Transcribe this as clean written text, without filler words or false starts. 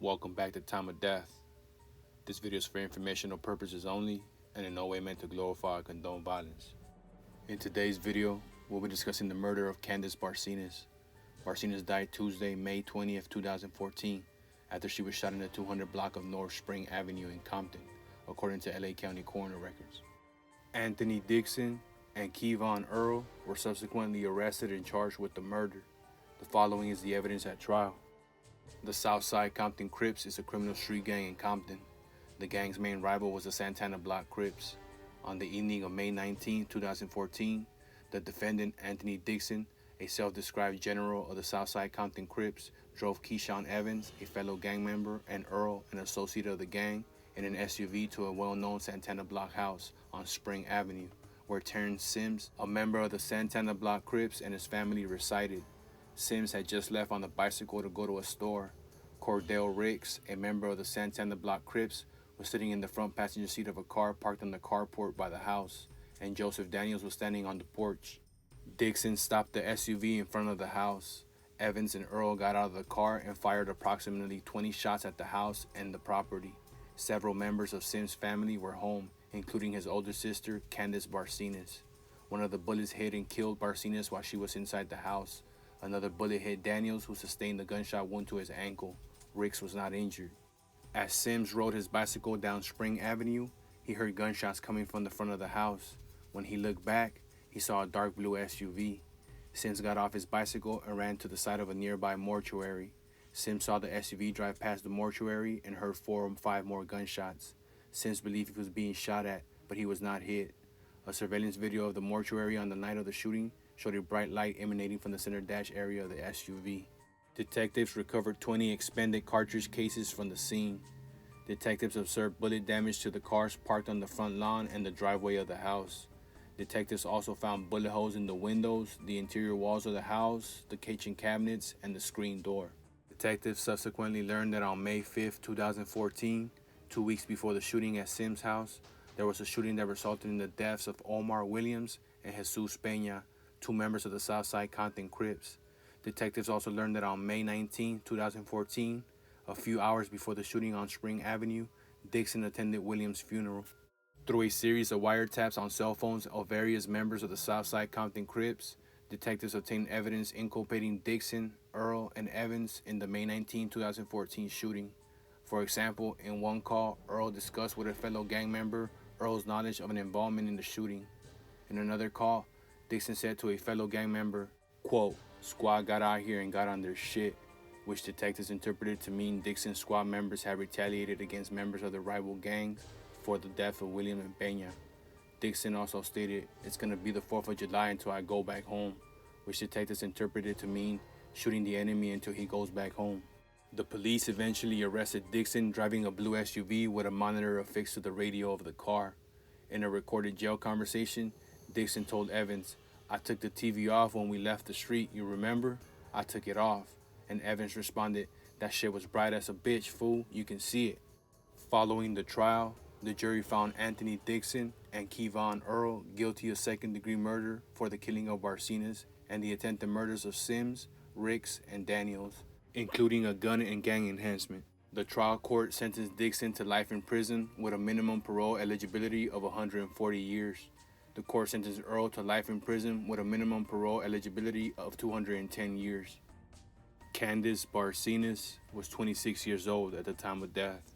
Welcome back to Time of Death. This video is for informational purposes only and in no way meant to glorify or condone violence. In today's video, we'll be discussing the murder of Candace Barcenas. Barcenas died Tuesday, May 20th, 2014, after she was shot in the 200 block of North Spring Avenue in Compton, according to LA County coroner records. Anthony Dixon and Kevon Earl were subsequently arrested and charged with the murder. The following is the evidence at trial. The Southside Compton Crips is a criminal street gang in Compton. The gang's main rival was the Santana Block Crips. On the evening of May 19, 2014, the defendant, Anthony Dixon, a self-described general of the Southside Compton Crips, drove Keyshawn Evans, a fellow gang member, and Earl, an associate of the gang, in an SUV to a well-known Santana Block house on Spring Avenue, where Terrence Sims, a member of the Santana Block Crips, and his family resided. Sims had just left on the bicycle to go to a store. Cordell Ricks, a member of the Santana Block Crips, was sitting in the front passenger seat of a car parked on the carport by the house, and Joseph Daniels was standing on the porch. Dixon stopped the SUV in front of the house. Evans and Earl got out of the car and fired approximately 20 shots at the house and the property. Several members of Sims' family were home, including his older sister, Candace Barcenas. One of the bullets hit and killed Barcenas while she was inside the house. Another bullet hit Daniels, who sustained a gunshot wound to his ankle. Ricks was not injured. As Sims rode his bicycle down Spring Avenue, he heard gunshots coming from the front of the house. When he looked back, he saw a dark blue SUV. Sims got off his bicycle and ran to the side of a nearby mortuary. Sims saw the SUV drive past the mortuary and heard 4 or 5 more gunshots. Sims believed he was being shot at, but he was not hit. A surveillance video of the mortuary on the night of the shooting showed a bright light emanating from the center dash area of the SUV. Detectives recovered 20 expended cartridge cases from the scene. Detectives observed bullet damage to the cars parked on the front lawn and the driveway of the house. Detectives also found bullet holes in the windows, the interior walls of the house, the kitchen cabinets, and the screen door. Detectives subsequently learned that on May 5, 2014, 2 weeks before the shooting at Sims' house, there was a shooting that resulted in the deaths of Omar Williams and Jesus Peña, 2 members of the Southside Compton Crips. Detectives also learned that on May 19, 2014, a few hours before the shooting on Spring Avenue, Dixon attended Williams' funeral. Through a series of wiretaps on cell phones of various members of the Southside Compton Crips, detectives obtained evidence inculpating Dixon, Earl, and Evans in the May 19, 2014 shooting. For example, in one call, Earl discussed with a fellow gang member Earl's knowledge of an involvement in the shooting. In another call, Dixon said to a fellow gang member, quote, "Squad got out here and got on their shit," which detectives interpreted to mean Dixon's squad members had retaliated against members of the rival gangs for the death of William and Peña. Dixon also stated, "It's gonna be the 4th of July until I go back home," which detectives interpreted to mean shooting the enemy until he goes back home. The police eventually arrested Dixon driving a blue SUV with a monitor affixed to the radio of the car. In a recorded jail conversation, Dixon told Evans, "I took the TV off when we left the street, you remember? I took it off." And Evans responded, "That shit was bright as a bitch, fool, you can see it." Following the trial, the jury found Anthony Dixon and Kevon Earl guilty of second-degree murder for the killing of Barcenas and the attempted murders of Sims, Ricks, and Daniels, including a gun and gang enhancement. The trial court sentenced Dixon to life in prison with a minimum parole eligibility of 140 years. The court sentenced Earl to life in prison with a minimum parole eligibility of 210 years. Candace Barcenas was 26 years old at the time of death.